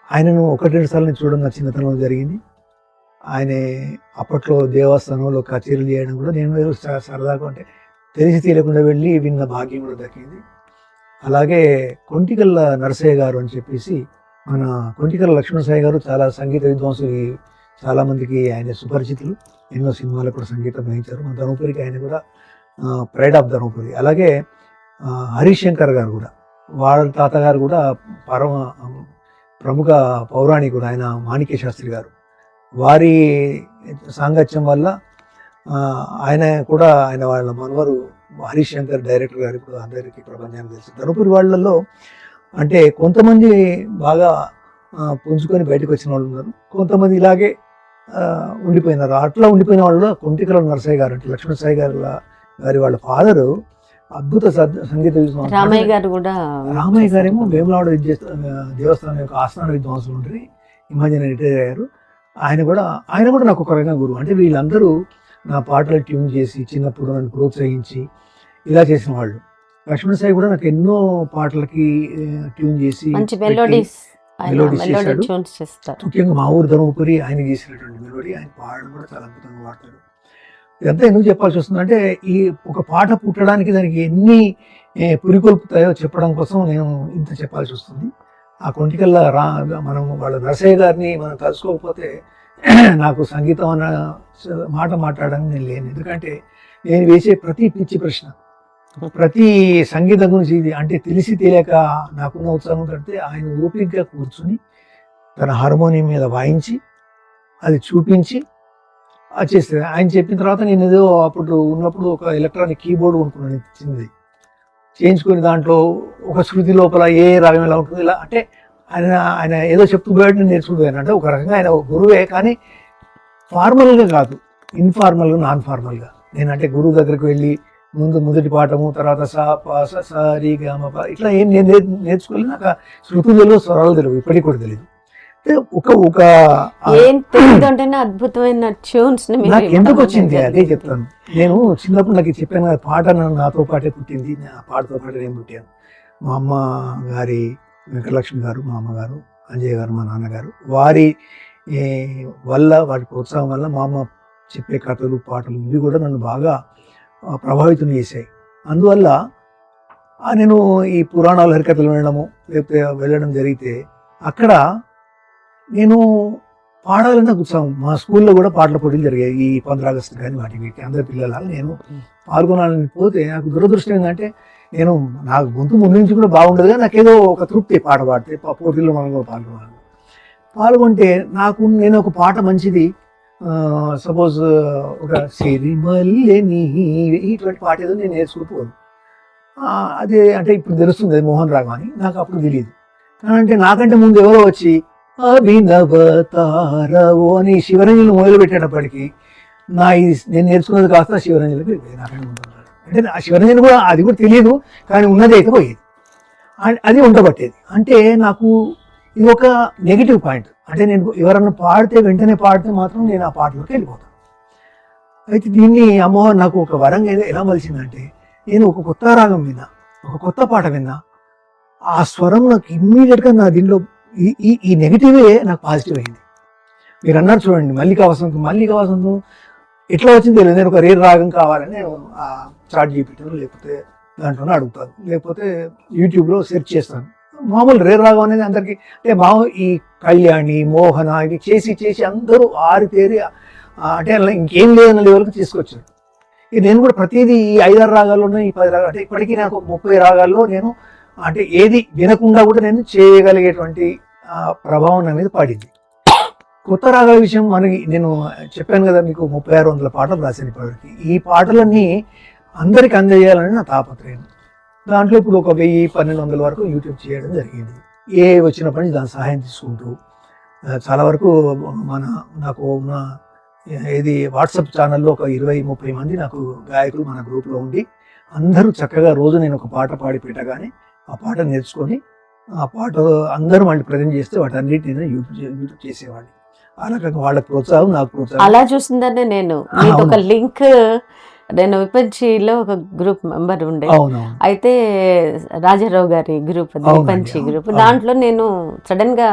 ఆయనను 1-2 సార్లు చూడడం నా చిన్నతనంలో జరిగింది. ఆయన అప్పట్లో దేవస్థానంలో కచేరీలు చేయడం కూడా నేను సరదాగా అంటే తెలిసి తెలియకుండా వెళ్ళి విన్న భాగ్యం కూడా దక్కింది. అలాగే కొంటికల్ల నరసయ్య గారు అని చెప్పేసి, మన కొంటికల్ల లక్ష్మణ సాయి గారు చాలా సంగీత విద్వాంసులు, చాలామందికి ఆయన సుపరిచితులు, ఎన్నో సినిమాలకు కూడా సంగీతం వహించారు. మన ధర్మపురికి ఆయన కూడా ప్రైడ్ ఆఫ్ ధర్మపురి. అలాగే హరీష్ శంకర్ గారు కూడా, వాళ్ళ తాతగారు కూడా ప్రముఖ పౌరాణికుడు ఆయన మాణిక్య శాస్త్రి గారు. వారి సాంగత్యం వల్ల ఆయన వాళ్ళ మనవరు హరీష్ శంకర్ డైరెక్టర్ గారు ఇప్పుడు అందరికీ ప్రపంచానికి తెలుసు. ధర్మపురి వాళ్ళల్లో అంటే కొంతమంది బాగా పుంజుకొని బయటకు వచ్చిన వాళ్ళు ఉన్నారు, కొంతమంది ఇలాగే ఉండిపోయినారు. అట్లా ఉండిపోయిన వాళ్ళు కొంటికల నరసయ్య గారు అంటే లక్ష్మణ సాయి గారి వాళ్ళ ఫాదరు అద్భుత సంగీత విద్వాంసులు. రామయ్య గారేమో వేములవాడ దేవస్థానం యొక్క ఆస్థాన విద్వాంసులు ఉంటారు, ఈ మధ్యన రిటైర్ అయ్యారు. ఆయన కూడా నాకు ఒక రకంగా గురువు. అంటే వీళ్ళందరూ నా పాటలు ట్యూన్ చేసి చిన్నప్పుడు నన్ను ప్రోత్సహించి ఇలా చేసిన వాళ్ళు. లక్ష్మణ సాయి కూడా నాకు ఎన్నో పాటలకి ట్యూన్ చేసి మెలోడీస్ చేశాడు. ముఖ్యంగా మా ఊరు ధర్మపురి ఆయన చేసినటువంటి మెలోడీ, ఆయన పాడడం కూడా చాలా అద్భుతంగా పాడతాడు. ఇదంతా ఎందుకు చెప్పాల్సి వస్తుందంటే ఈ ఒక పాట పుట్టడానికి దానికి ఎన్ని పురికొల్పుతాయో చెప్పడం కోసం నేను ఇంత చెప్పాల్సి వస్తుంది. ఆ కొంటికల్లా మనం వాళ్ళ నరసయ్య గారిని మనం కలుసుకోకపోతే నాకు సంగీతం అన్న మాట మాట్లాడడానికి నేను లేను. ఎందుకంటే నేను వేసే ప్రతి పిచ్చి ప్రశ్న, ప్రతి సంగీతం గురించి ఇది అంటే తెలిసి తెలియక నాకున్న ఉత్సాహం కంటే ఆయన ఓపికగా కూర్చుని తన హార్మోనియం మీద వాయించి అది చూపించి అది చేస్తుంది. ఆయన చెప్పిన తర్వాత నేను ఏదో అప్పుడు ఉన్నప్పుడు ఒక ఎలక్ట్రానిక్ కీబోర్డ్ కొనుక్కున్నాను చిన్నది, చేయించుకుని దాంట్లో ఒక శృతి లోపల ఏ రాగం ఎలా ఉంటుంది ఇలా అంటే ఆయన ఏదో చెప్తూ పోయాడు, నేను నేర్చుకుంటున్నాను. అంటే ఒక రకంగా ఆయన గురువే, కానీ ఫార్మల్గా కాదు, ఇన్ఫార్మల్గా, నాన్ ఫార్మల్గా. నేనంటే గురువు దగ్గరికి వెళ్ళి మొదటి పాఠము, తర్వాత సా పా సా రి గా మ ప ఇట్లా ఏం నేను నేర్చుకోలేదు. నాకు శృతులు తెలియదు, స్వరాలు తెలియదు, ఇప్పటికి కూడా తెలియదు. అంటే ఒక అద్భుతమైన ట్యూన్స్ నాకు ఎందుకు వచ్చింది అదే చెప్తాను. నేను చిన్నప్పుడు నాకు చెప్పాను కదా, పాట నాతో పాటే పుట్టింది, ఆ పాటతో పాటే నేను పుట్టాను. మా అమ్మ గారి వెంకటలక్ష్మి గారు, మా అమ్మగారు, అంజయ్య గారు, మా నాన్నగారు, వారి వల్ల వాటి ప్రోత్సాహం వల్ల మా అమ్మ చెప్పే కథలు, పాటలు ఇవి కూడా నన్ను బాగా ప్రభావితం చేశాయి. అందువల్ల నేను ఈ పురాణాలు హరికథలు లేకపోతే వెళ్ళడం జరిగితే అక్కడ నేను పాడాలని నాకు ఉత్సాహం. మా స్కూల్లో కూడా పాటల పోటీలు జరిగాయి, ఈ 15 ఆగస్టు కానీ వాటికి అందరి పిల్లలాగా నేను పాల్గొనాలని పోతే నాకు దురదృష్టం ఏంటంటే నాకు గొంతు ముందు నుంచి కూడా బాగుండదు, కానీ నాకేదో ఒక తృప్తి పాట పాడితే పోటీల్లో మనం కూడా పాల్గొంటే నేను ఒక పాట మంచిది సపోజ్ ఒక సిరిమల్లిని ఇటువంటి పాట ఏదో నేను నేర్చుకుంటున్నాను. అదే అంటే ఇప్పుడు తెలుస్తుంది అది మోహన్ రాగం అని, నాకు అప్పుడు తెలియదు. అంటే నాకంటే ముందు ఎవరో వచ్చి అభినవతారవో అని శివరంజనులు మొదలు పెట్టేటప్పటికి నేను నేర్చుకున్నది కాస్త శివరంజనులకి నాకంటే ముందు అంటే ఆ శివరంజన్ కూడా అది కూడా తెలియదు, కానీ ఉన్నది అయితే పోయేది, అది ఉండబట్టేది. అంటే నాకు ఇది ఒక నెగిటివ్ పాయింట్. అంటే నేను ఎవరన్నా వెంటనే పాడితే మాత్రం నేను ఆ పాటలోకి వెళ్ళిపోతాను. అయితే దీన్ని అమ్మవారు నాకు ఒక వరంగా ఎలా మలిచిందంటే, నేను ఒక కొత్త రాగం విన్నా, ఒక కొత్త పాట విన్నా, ఆ స్వరం నాకు ఇమ్మీడియట్గా నా దీనిలో ఈ నెగిటివే నాకు పాజిటివ్ అయింది. మీరు అన్నారు చూడండి, మల్లికా వసంతం ఎట్లా వచ్చింది తెలియదు. నేను ఒక రేర్ రాగం కావాలని నేను చాట్ జీపీటీలో లేకపోతే దాంట్లోనే అడుగుతాను, లేకపోతే యూట్యూబ్లో సెర్చ్ చేస్తాను. మామూలు రేర్ రాగం అనేది అందరికీ అంటే ఈ కళ్యాణి, మోహన ఇవి చేసి అందరూ ఆరితేరి అంటే ఇంకేం లేదన్న లెవెల్కి తీసుకొచ్చారు. నేను కూడా ప్రతిదీ ఈ 5-6 రాగాల్లోనే ఈ 10 రాగాలు అంటే ఇప్పటికీ నాకు 30 రాగాల్లో నేను అంటే ఏది వినకుండా కూడా నేను చేయగలిగేటువంటి ప్రభావం అనేది పడింది. కొత్త రాగాల విషయం నేను చెప్పాను కదా మీకు, 3600 పాటలు రాశాను ఇప్పటివరకు. ఈ పాటలన్నీ అందరికి అందజేయాలని నా తాపత్రయం. దాంట్లో ఇప్పుడు ఒక 1000-1200 వరకు యూట్యూబ్ చేయడం జరిగింది. ఏ వచ్చినప్పటి నుంచి దాని సహాయం తీసుకుంటూ చాలా వరకు నాకు ఉన్న వాట్సాప్ ఛానల్లో ఒక 20-30 మంది నాకు గాయకులు మన గ్రూప్లో ఉండి అందరూ చక్కగా రోజు నేను ఒక పాట పాడి పెట్టగానే ఆ పాట నేర్చుకొని ఆ పాట అందరూ మళ్ళీ ప్రజెంట్ చేస్తే వాటన్నిటిని యూట్యూబ్ చేసేవాడిని. ఆ రకంగా వాళ్ళకి ప్రోత్సాహం, నాకు ప్రోత్సాహం. అలా చూసిందనే నేను ఒక లింక్, నేను విపంచిలో ఒక గ్రూప్ మెంబర్ ఉండే, అయితే రాజారావు గారి గ్రూప్, విపంచి గ్రూప్, దాంట్లో నేను సడన్ గా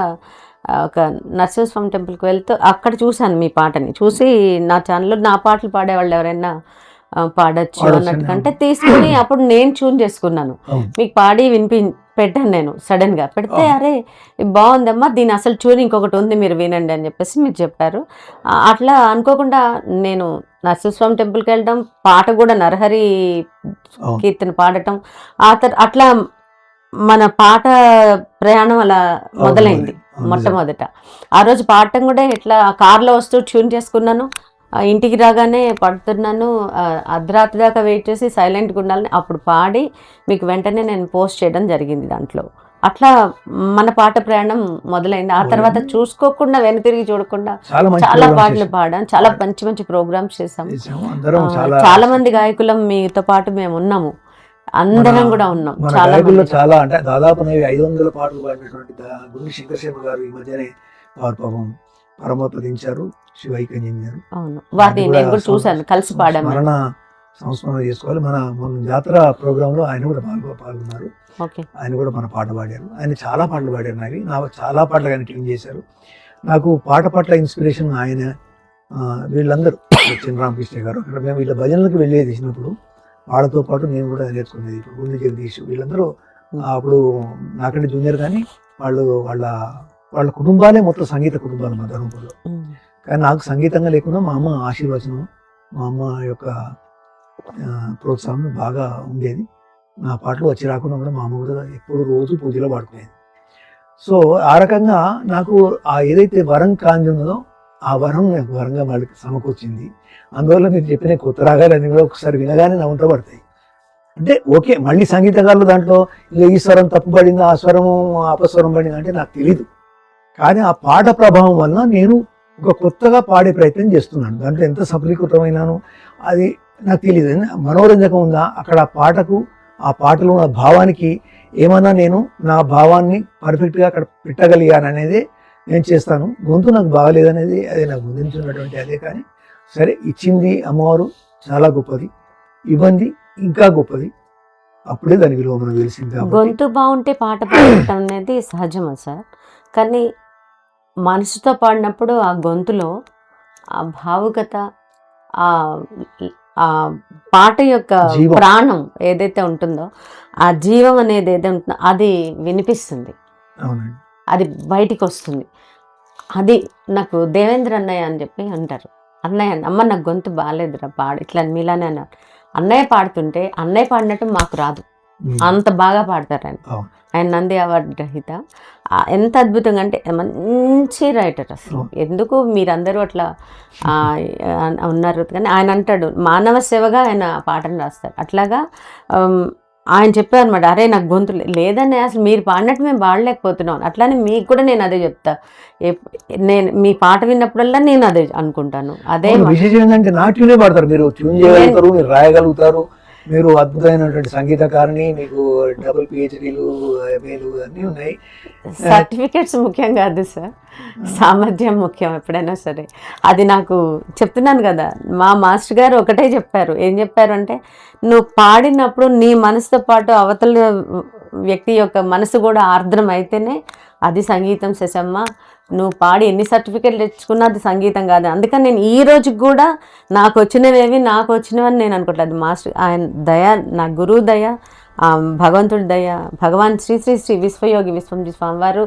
ఒక నరసింహస్వామి టెంపుల్కి వెళ్తూ అక్కడ చూశాను మీ పాటని. చూసి నా ఛానల్లో నా పాటలు పాడేవాళ్ళు ఎవరైనా పాడచ్చు అన్నట్టుకంటే తీసుకుని అప్పుడు నేను ట్యూన్ చేసుకున్నాను, మీకు పాడి పెట్టాను. నేను సడన్ గా పెడితే అరే బాగుందమ్మా, దీని అసలు ట్యూన్ ఇంకొకటి ఉంది, మీరు వినండి అని చెప్పేసి మీరు చెప్పారు. అట్లా అనుకోకుండా నేను నరసింహస్వామి టెంపుల్కి వెళ్ళడం, పాట కూడా నరహరి కీర్తన పాడటం, అట్లా మన పాట ప్రయాణం అలా మొదలైంది. మొట్టమొదట ఆ రోజు పాడటం కూడా ఇట్లా కార్లో వస్తూ ట్యూన్ చేసుకున్నాను, ఇంటికి రాగానే పడుతున్నాను, అర్ధరాత్రి దాకా వెయిట్ చేసి సైలెంట్గా ఉండాలని అప్పుడు పాడి మీకు వెంటనే నేను పోస్ట్ చేయడం జరిగింది దాంట్లో. అట్లా మన పాట ప్రయాణం మొదలైంది. ఆ తర్వాత చూసుకోకుండా వెనుతిరిగి చూడకుండా చాలా పాటలు పాడాం, చాలా మంచి మంచి ప్రోగ్రామ్స్ చేసాం. చాలా మంది గాయకులం మీతో పాటు మేము ఉన్నాము, అందరం కూడా ఉన్నాం. చాలా అంటే దాదాపు 500 పాటలు పాడినటువంటి గుండె శంకర్ శర్మ గారు ఈ మధ్యనే వారు పాపం పరమపదించారు, శివైకన్యం గారు. అవును, వారిని నేను కూడా చూశాను, కలిసి పాడాము. మరణ సంస్మరణ చేసుకోవాలి. మన జాతర ప్రోగ్రామ్ లో ఆయన కూడా పాల్గొన్నారు. ఆయన కూడా మన పాట పాడారు. ఆయన చాలా పాటలు పాడారు. నాకు చాలా పాటలు ఆయన ట్యూన్ చేశారు. నాకు పాట పట్ల ఇన్స్పిరేషన్ ఆయన. వీళ్ళందరూ చిన్నరామకృష్ణ గారు, అక్కడ మేము వీళ్ళ భజనలకు వెళ్ళేది చిన్నప్పుడు, వాళ్ళతో పాటు నేను కూడా నేర్చుకునేది. ఇప్పుడు గుండె జగదీష్ వీళ్ళందరూ అప్పుడు నాకంటే జూనియర్, కానీ వాళ్ళ కుటుంబాలే మొత్తం సంగీత కుటుంబాలు మా ధర్మపురంలో. కానీ నాకు సంగీతంగా లేకుండా మా అమ్మ ఆశీర్వచనం, మా అమ్మ యొక్క ప్రోత్సాహం బాగా ఉండేది. నా పాటలు వచ్చి రాకుండా కూడా మా అమ్మ కూడా ఎప్పుడు రోజు పూజలో పాడుకునేది. సో ఆ రకంగా నాకు ఏదైతే వరం కాంతి ఉన్నదో ఆ వరం నాకు వరంగా వాళ్ళకి సమకూర్చింది. అందువల్ల మీరు చెప్పిన కొత్త రాగాలన్నీ కూడా ఒకసారి వినగానే నా ఉంట పడతాయి. అంటే ఓకే, మళ్ళీ సంగీతకారులు దాంట్లో ఈ స్వరం తప్పు పడింది, ఆ స్వరం అపస్వరం పడింది అంటే నాకు తెలీదు. కానీ ఆ పాట ప్రభావం వల్ల నేను ఒక కొత్తగా పాడే ప్రయత్నం చేస్తున్నాను. దాంట్లో ఎంత సఫలీకృతమైనాను అది నాకు తెలియదు. మనోరంజకం ఉందా అక్కడ ఆ పాటలో ఉన్న భావానికి ఏమన్నా నేను నా భావాన్ని పర్ఫెక్ట్గా అక్కడ పెట్టగలిగాను అనేది నేను చేస్తాను. గొంతు నాకు బాగలేదనేది అది నాకు ముందున్నటువంటి అదే. కానీ సరే, ఇచ్చింది అమ్మవారు చాలా గొప్పది, ఇబ్బంది ఇంకా గొప్పది. అప్పుడే దాని విలువ మనం తెలిసింది. గొంతు బాగుంటే పాట పాడటం అనేది సహజమా సార్? కానీ మనసుతో పాడినప్పుడు ఆ గొంతులో ఆ భావుకత, ఆ పాట యొక్క ప్రాణం ఏదైతే ఉంటుందో, ఆ జీవం అనేది ఏదైతే ఉంటుందో అది వినిపిస్తుంది, అది బయటికి వస్తుంది. అది నాకు దేవేంద్ర అన్నయ్య అని చెప్పి అంటారు. అన్నయ్య అమ్మ నాకు గొంతు బాగాలేదురా ఇట్లా మీలానే అన్నారు. అన్నయ్య పాడుతుంటే అన్నయ్య పాడినట్టు మాకు రాదు, అంత బాగా పాడతారు ఆయన. ఆయన నంది అవార్డు గ్రహీత. ఎంత అద్భుతంగా అంటే మంచి రైటర్ అసలు. ఎందుకు మీరందరూ అట్లా ఉన్నారు. కానీ ఆయన అంటాడు మానవ సేవగా ఆయన పాటను రాస్తారు. అట్లాగా ఆయన చెప్పారు అనమాట, అరే నాకు గొంతు లేదని, అసలు మీరు పాడినట్టు మేము పాడలేకపోతున్నాం. అట్లానే మీకు కూడా నేను అదే చెప్తా, నేను మీ పాట విన్నప్పుడల్లా నేను అదే అనుకుంటాను. అదే విశేషం ఏంటంటే నా ట్యూనే పాడతారు, మీరు ట్యూన్ చేయగలుగుతారు, మీరు రాయగలుగుతారు, మీరు అద్భుతమైనటువంటి సంగీతకారిణి, మీకు డబుల్ పిహెచ్డీలు ఎంఏలు అన్నీ ఉన్నాయి. సర్టిఫికేట్స్ ముఖ్యం కాదు సార్, సామర్థ్యం ముఖ్యం ఎప్పుడైనా సరే. అది నాకు చెప్తున్నాను కదా, మా మాస్టర్ గారు ఒకటే చెప్పారు. ఏం చెప్పారు అంటే, నువ్వు పాడినప్పుడు నీ మనసుతో పాటు అవతల వ్యక్తి యొక్క మనసు కూడా ఆర్ద్రం అయితేనే అది సంగీతం. శశమ్మ, నువ్వు పాడి ఎన్ని సర్టిఫికెట్లు తెచ్చుకున్నా అది సంగీతం కాదు. అందుకని నేను ఈ రోజుకి కూడా నాకు వచ్చినవని నేను అనుకోవట్లేదు. మాస్టర్ ఆయన దయ, నా గురువు దయ, భగవంతుడి దయ, భగవాన్ శ్రీ శ్రీ శ్రీ విశ్వయోగి విశ్వంజీ స్వామి వారు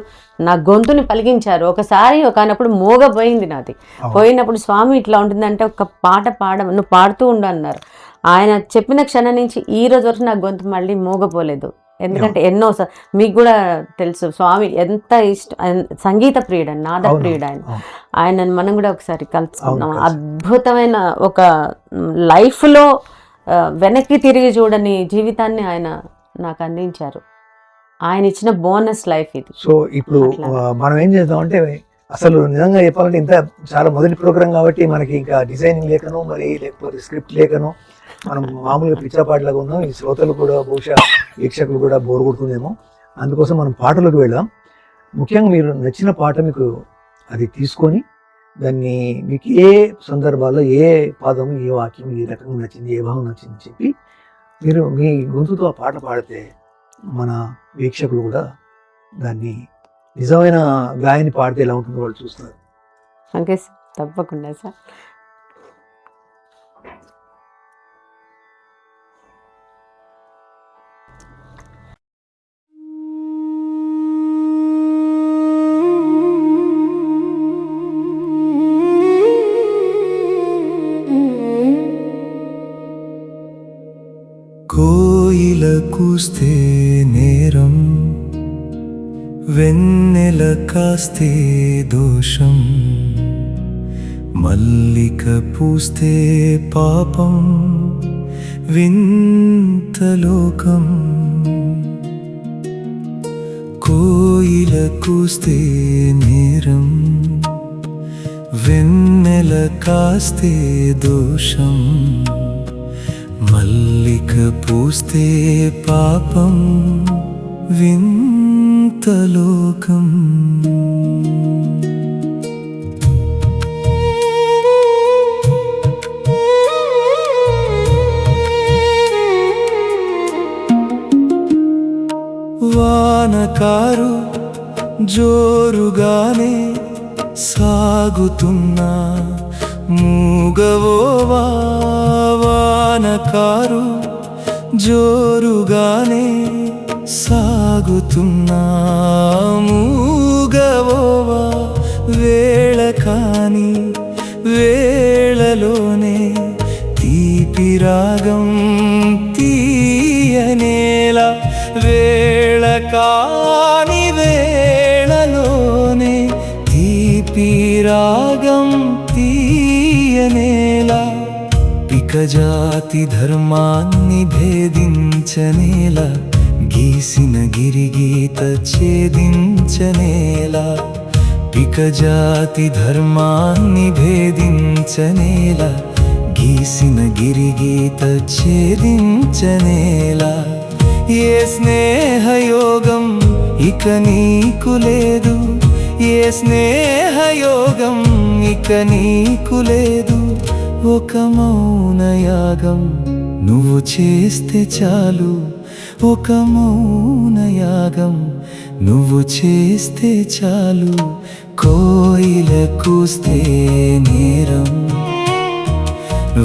నా గొంతుని పలికించారు. ఒకసారి ఒకనప్పుడు మోగపోయింది నాది. పోయినప్పుడు స్వామి ఇట్లా ఉంటుందంటే ఒక పాట నువ్వు పాడుతూ ఉండు అన్నారు. ఆయన చెప్పిన క్షణం నుంచి ఈ రోజు వరకు నా గొంతు మళ్ళీ మోగపోలేదు. ఎందుకంటే మీకు కూడా తెలుసు స్వామి ఎంత సంగీత ప్రియుడు, నాద ప్రియుడు ఆయన మనం కూడా ఒకసారి కలుసుకున్నాం. అద్భుతమైన ఒక లైఫ్లో వెనక్కి తిరిగి చూడని జీవితాన్ని ఆయన నాకు అందించారు. ఆయన ఇచ్చిన బోనస్ లైఫ్ ఇది. సో ఇప్పుడు మనం ఏం చేద్దామంటే, అసలు నిజంగా చెప్పాలంటే ఇంత చాలా మొదటి ప్రోగ్రామ్ కాబట్టి మనకి ఇంకా డిజైనింగ్ లేకను, మరి లేకపోతే స్క్రిప్ట్ లేకను మనం మామూలుగా పిచ్చాపాటలాగా ఉన్నాం. ఈ శ్రోతలు కూడా, బహుశా వీక్షకులు కూడా బోర్ కొడుతుందేమో. అందుకోసం మనం పాటలకు వెళ్దాం. ముఖ్యంగా మీరు నచ్చిన పాట మీకు అది తీసుకొని దాన్ని మీకు ఏ సందర్భాల్లో ఏ పదం, ఏ వాక్యం, ఏ రకంగా నచ్చింది, ఏ భావం నచ్చింది చెప్పి మీరు మీ గొంతుతో ఆ పాట పాడితే మన వీక్షకులు కూడా దాన్ని నిజమైన గాయని పాడితే ఎలా ఉంటుందో వాళ్ళు చూస్తారు. ఓకే సార్, తప్పకుండా సార్. కోయిల కూస్తే నేరం, వెన్నెల కాస్తే దోషం, మల్లిక పూస్తే పాపం, వింతలోకం. కోయిల కూస్తే నేరం, వెన్నెల కాస్తే దోషం, మల్లిక పూస్తే పాపం, వింతలోకం. వానకారు జోరుగానే సాగుతున్నా, మూగవోవా వానకారు జోరుగానే సాగుతున్నా, మూగవోవా వేళ కాని వేళలోనే తీపి రాగం తీయనేలా, వేళ కాని వేళలోనే తీపి రాగం తీయనేలా, పికజాతి ధర్మాన్ని భేదించనేలా, గీసిన గిరిగీత ఛేదించనేలా, పికజాతి ధర్మాన్ని భేదించనేలా, గీసిన గిరిగీత ఛేదించనేలా. ఏ స్నేహయోగం ఇక నీకు లేదు, ఏ స్నేహయోగం ఇక నీకు లేదు, ఒక మౌనయాగం నువ్వు చేస్తే చాలు, ఒక మౌనయాగం నువ్వు చేస్తే చాలు. కోయిల కూస్తే నేరం,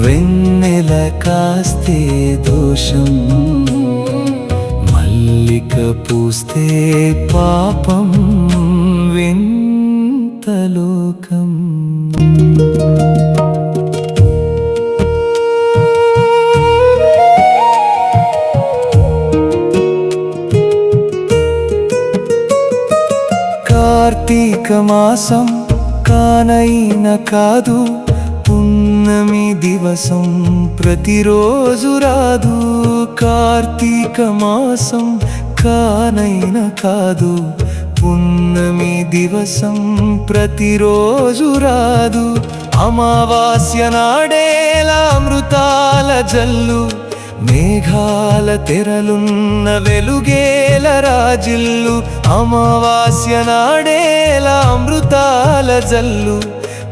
వెన్నెల కాస్తే దోషం, మల్లిక పూస్తే పాపం, వింతలోకం. కార్తీక మాసం కానైన కాదు, పున్నమి దివసం ప్రతిరోజు రాదు. కార్తీక మాసం కానైన కాదు, పున్నమి దివసం ప్రతిరోజు రాదు. అమావాస్య నాడేలా అమృతాల జల్లు, మేఘాల తెరలున్న వెలుగేల రాజిల్లు. అమావాస్య నాడేలా అమృతాల జల్లు,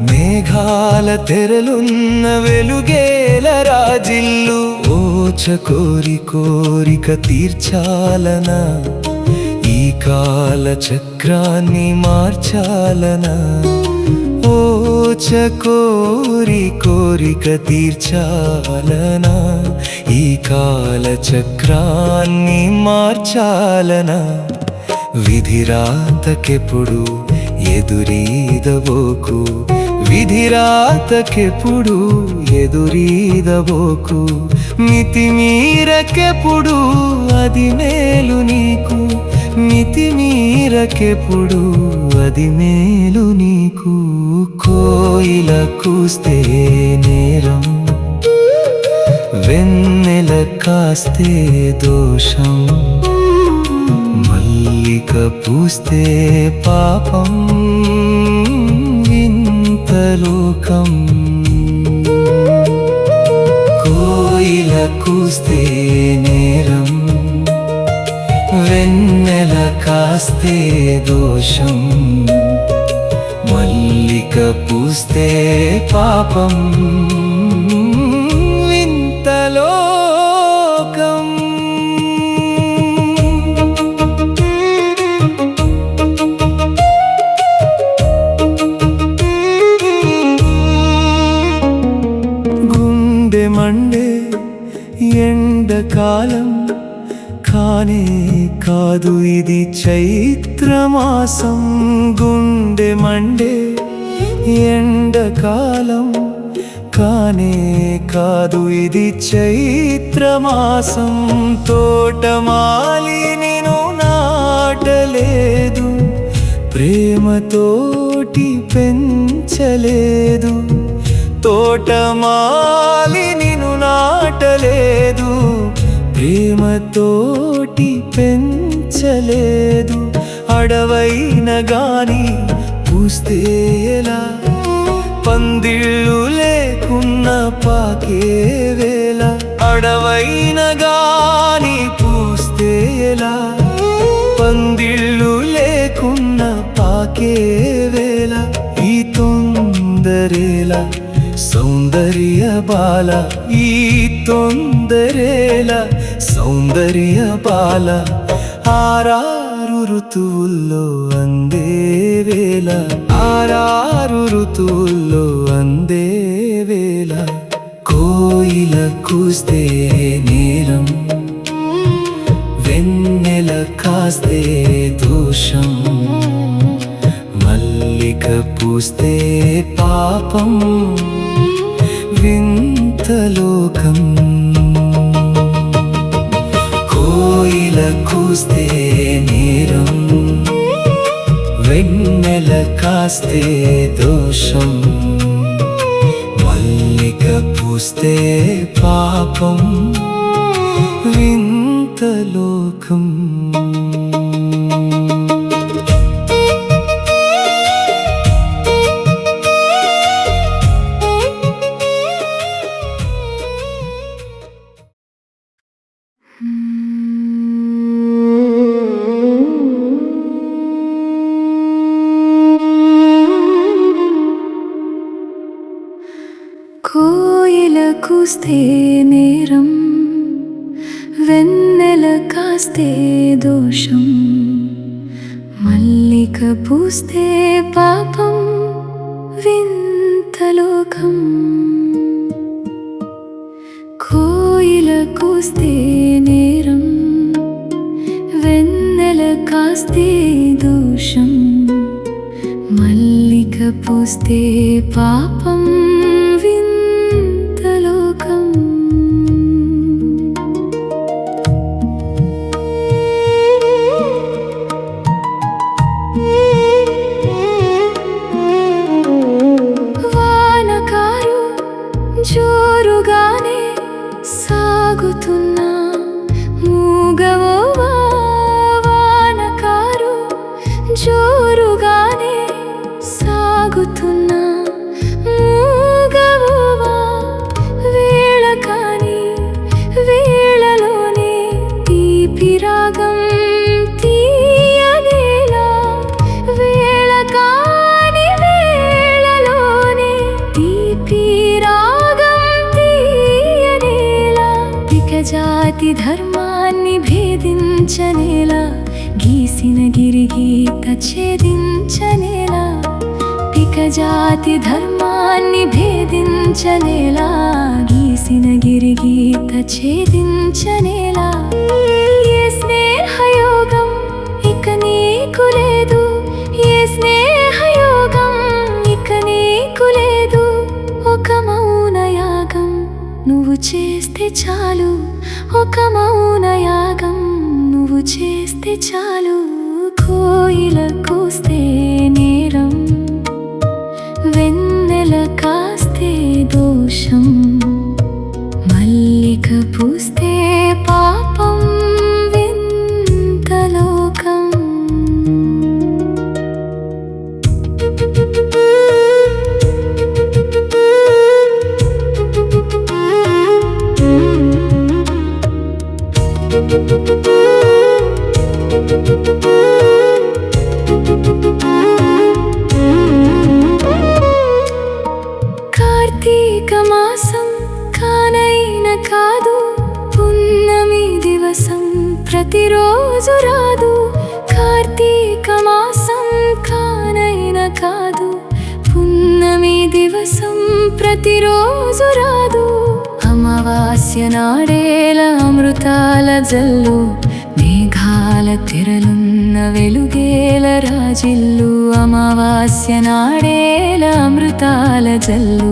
మేఘాల తెరలున్న వెలుగేల రాజిల్లు ఓచకోరి కోరిక తీర్చాలనా ఈ కాల చక్రాన్ని మార్చాలనా ఓచకోరి కోరిక తీర్చాలనా ఈ కాల చక్రాన్ని మార్చాలనా విధిరాతకెప్పుడు ఎదురీదబోకు విధిరాతకెప్పుడు ఎదురీదబోకు మితిమీరకెప్పుడు అది మేలు నీకు మితిమీరకెప్పుడు అది మేలు నీకు కోయిల కూస్తే నేరం వెన్నెల కాస్తే దోషం మల్లిక పూస్తే పాపం ఇంత లోకం కోయిల కూస్తే నేరం వెన్నెల కాస్తే దోషం మల్లిక పూస్తే పాపం ఇంత లోకం గుండె మండే ఎండకాలం కానే కాదు ఇది చైత్రమాసం గుండె మండే ఎండకాలం కానే కాదు ఇది చైత్రమాసం తోటమాలి నిన్ను నాటలేదు ప్రేమతోటి పెంచలేదు తోటమాలి నిన్ను నాటలేదు ప్రేమతోటి పెంచలేదు అడవైన గాని పూస్తే ఎలా పందిళ్ళు లేకున్న పాకే వేళ అడవైన గాని పూస్తే ఎలా పందిళ్ళు లేకున్న పాకే వేళ ఈ తొందరేలా సౌందర్య బాల ఈ తొందరేల సౌందర్య బాల ఆరారు ఋతువుల్లో అందే వేళ ఆరారు ఋతువుల్లో అందే వేళ కోయిల కూస్తే నేరం వెన్నెల కాస్తే దోషం మల్లిక పూస్తే పాపం వింత లోకం కోయిల కూస్తే నేరం వెన్నెల కాస్తే దోషం మల్లిక పూస్తే పాపం వింత లోకం కోయిల కూస్తే నేరం వెన్నెల కాస్తే దోషం మల్లిక పూస్తే పాపం వింత లోకం కోయిల కూస్తే నేరం వెన్నెల కాస్తే దోషం మల్లిక పూస్తే పాపం వింత లోకం వానకారు జోరుగానే సాగుతున్నా మూగవోవా వానకారు జోరుగానే సాగుతున్నా జాతి ధర్మాన్ని భేదించనేలా గీసిన గిరిగీత ఛేదించనేలా పిక జాతి ధర్మాన్ని భేదించనేలా గీసిన గిరిగీత ఛేదించనేలా ఏ స్నేహయోగం ఇక నీకు లేదు ఏ స్నేహయోగం ఇక నీకు లేదు ఒక మౌనయాగం నువ్వు చేస్తే చాలు ఒక మౌనయాగం నువ్వు చేస్తే చాలు కోయిల కూస్తే నేరం వెన్నెల కాస్తే దోషం మల్లిక పూస్తే పాపం వింత లోకం కార్తీక మాసం కానైన కాదు పున్నమి దివసం ప్రతిరోజు రాదు కార్తీక మాసం కానైన కాదు పున్నమి దివసం ప్రతిరోజు రాదు అమావాస్య నాడేల అమృతాల జల్లు మేఘాల తెరలున్న వెలుగేల రాజిల్లు అమావాస్య నాడేల అమృతాల జల్లు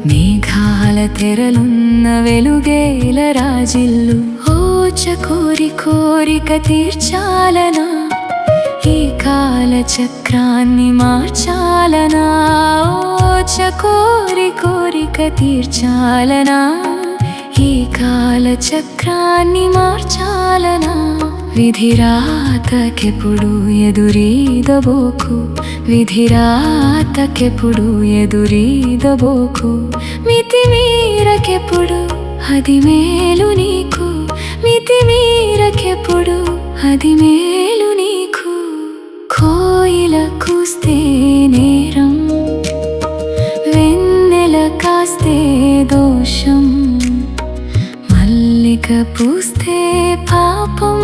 మేఘాల తెరలున్న వెలుగేల రాజిల్లు ఓచకోరి కోరిక తీర్చాలనా ఈ కాల చక్రాన్ని మార్చాలనా ఓచకోరి కోరిక తీర్చాలనా ఈ కాల చక్రాన్ని మార్చాలనా విధిరాతకెప్పుడు ఎదురీదబోకు విధిరాతకెప్పుడు ఎదురీదబోకు మితిమీరకెప్పుడు అది మేలు నీకు మితిమీరకెప్పుడు అది మేలు నీకు కోయిల కూస్తే నేరం వెన్నెల కాస్తే దోషం మల్లిక పూస్తే పాపం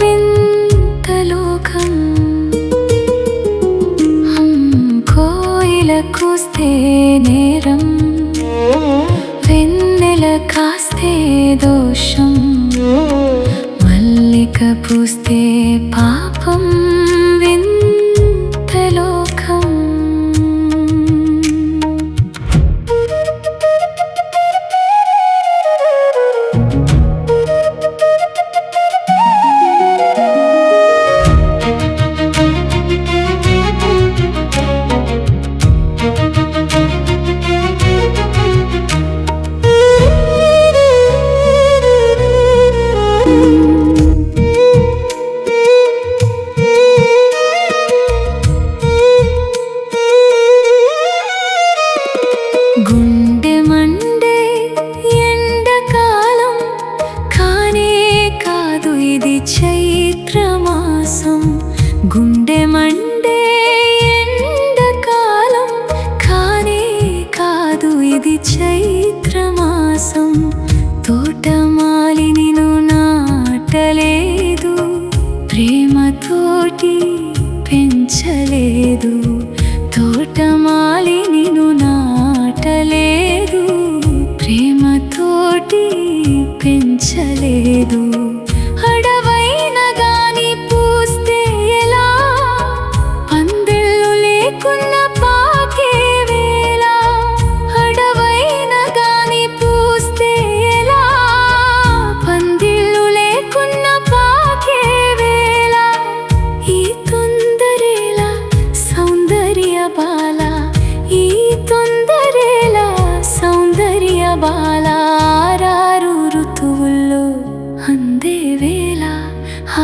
వింత లోకం కోయిల కూస్తే నేరం వెన్నెల కాస్తే దోషం మల్లిక పూస్తే పాపం వింత లోకం గుండె మండే ఎండకాలం కానే కాదు ఇది చైత్రమాసం గుండె మండే ఎండకాలం కానే కాదు ఇది చైత్రమాసం తోటమాలి నిన్ను నాటలేదు ప్రేమతోటి పెంచలేదు తోటమాలి నిన్ను నాటలేదు ప్రేమతోటి పెంచలేదు అడవైన గాని పూస్తే ఎలా పందిళ్ళు లేకున్న పాకే వేళ అడవైన గాని పూస్తే ఎలా పందిళ్ళు లేకున్న పాకే వేళ ఈ తొందరేలా సౌందర్య బాల ఈ తొందరేలా సౌందర్య బాల ఆరారు ఋతువుల్లో అందే వేళ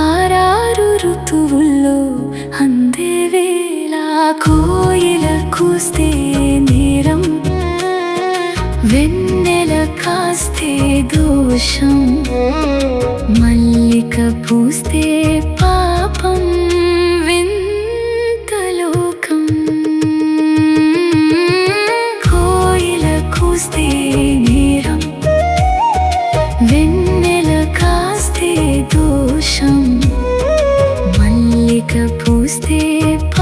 ఆరారు ఋతువుల్లో అందే వేళ కోయిల కూస్తే నేరం వెన్నెల కాస్తే దోషం మల్లిక పూస్తే పాపం వింత లోకం కోయిల కూస్తే నేరం వెన్నెల కా పూస్తే